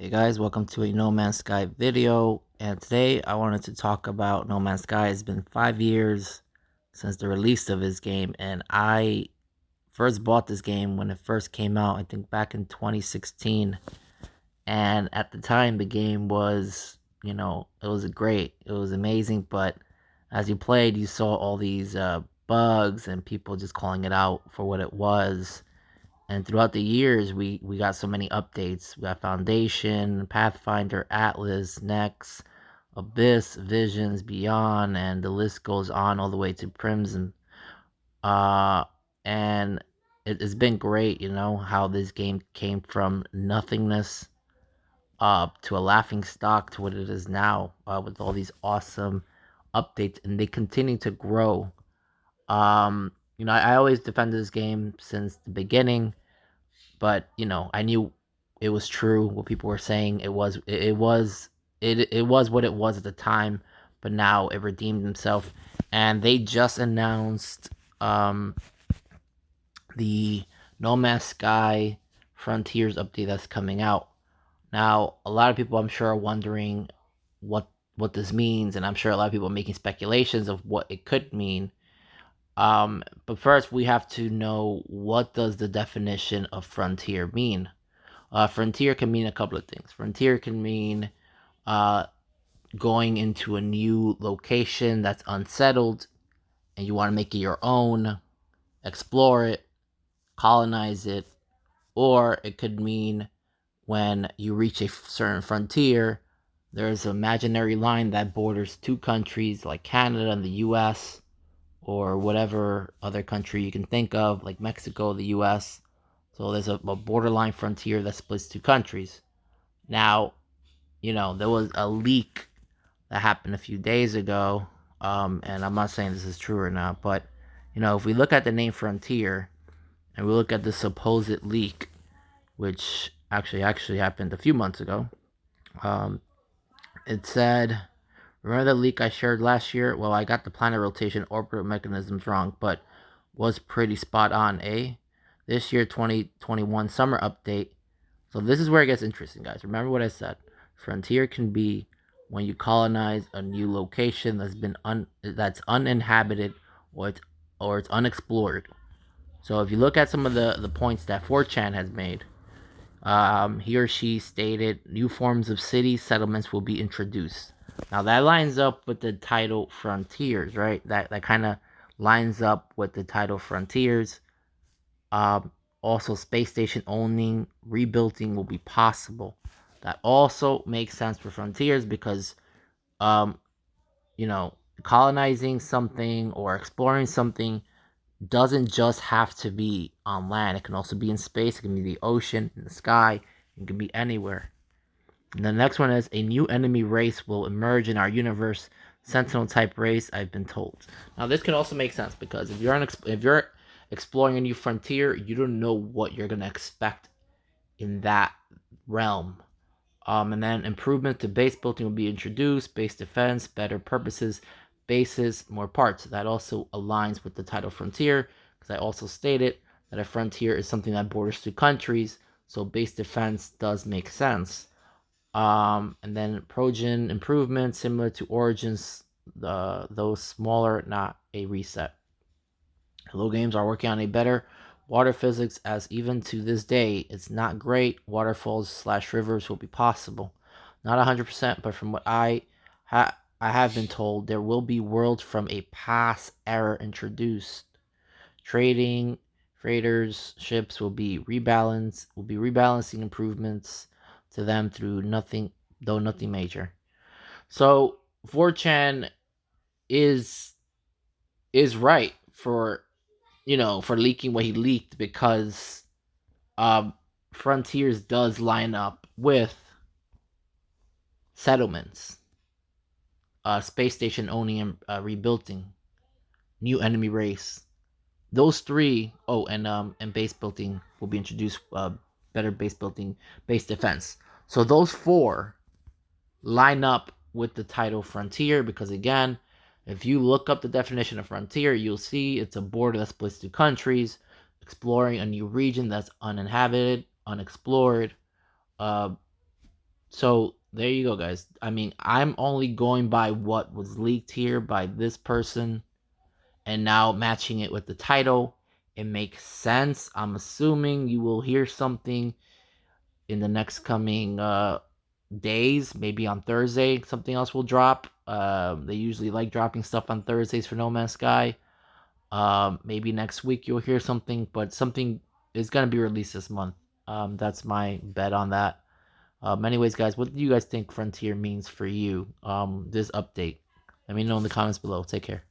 Hey guys, welcome to a No Man's Sky video, and today I wanted to talk about No Man's Sky. It's been 5 years since the release of this game, and I first bought this game when it first came out, I think back in 2016, and at the time the game was, it was great, it was amazing, but as you played, you saw all these bugs and people just calling it out for what it was. And throughout the years, we got so many updates. We got Foundation, Pathfinder, Atlas, Next, Abyss, Visions, Beyond, and the list goes on all the way to Crimson. Uh, and it's been great, how this game came from nothingness to a laughing stock to what it is now, with all these awesome updates, and they continue to grow. I always defended this game since the beginning, but I knew it was true what people were saying. It was what it was at the time, but now it redeemed himself, and they just announced um the No Man's Sky Frontiers update that's coming out. Now, a lot of people, I'm sure, are wondering what what this means, and I'm sure a lot of people are making speculations of what it could mean. But first, we have to know, what does the definition of frontier mean? Frontier can mean a couple of things. Frontier can mean uh, going into a new location that's unsettled and you want to make it your own, explore it, colonize it, or it could mean when you reach a certain frontier, there's an imaginary line that borders two countries like Canada and the US, or whatever other country you can think of, like Mexico, the US. So there's a borderline frontier that splits two countries. Now, there was a leak that happened a few days ago, and I'm not saying this is true or not, but if we look at the name Frontier and we look at the supposed leak, which actually happened a few months ago, um, it said, remember the leak I shared last year? Well, I got the planet rotation orbital mechanisms wrong, but was pretty spot on, eh? This year, 2021 summer update. So this is where it gets interesting, guys. Remember what I said. Frontier can be when you colonize a new location that's uninhabited, or it's unexplored. So if you look at some of the points that 4chan has made, he or she stated new forms of cities, settlements will be introduced. Now that lines up with the title Frontiers, right? That kind of lines up with the title Frontiers. Um, Also, space station owning, rebuilding will be possible. That also makes sense for Frontiers because, um, you know, colonizing something or exploring something doesn't just have to be on land. It can also be in space. It can be the ocean, in the sky. It can be anywhere. And the next one is, a new enemy race will emerge in our universe. Sentinel type race, I've been told. Now this can also make sense because if you're exploring a new frontier, you don't know what you're gonna expect in that realm. And then improvement to base building will be introduced, base defense, better purposes, bases, more parts. That also aligns with the title Frontier, because I also stated that a frontier is something that borders two countries, so base defense does make sense. And then Progen improvements similar to Origins, those smaller, not a reset. Hello Games are working on a better water physics, as even to this day, it's not great. Waterfalls/rivers will be possible. Not 100%, but from what I have been told, there will be worlds from a past era introduced. Trading, freighters, ships will be rebalancing improvements to them through nothing, though nothing major. So 4chan is is right for for leaking what he leaked, because um Frontiers does line up with settlements, space station owning and rebuilding, new enemy race. Those three, oh, and base building will be introduced, better base building, base defense. So those four line up with the title Frontier, because again, if you look up the definition of frontier, you'll see it's a border that splits two countries, exploring a new region that's uninhabited, unexplored, uh, So there you go, guys. I mean, I'm only going by what was leaked here by this person, and now matching it with the title. It makes sense. I'm assuming you will hear something in the next coming days. Maybe on Thursday, something else will drop. They usually like dropping stuff on Thursdays for No Man's Sky. Maybe next week you'll hear something, but something is gonna be released this month. That's my bet on that. Anyways, guys, what do you guys think Frontier means for you? This update. Let me know in the comments below. Take care.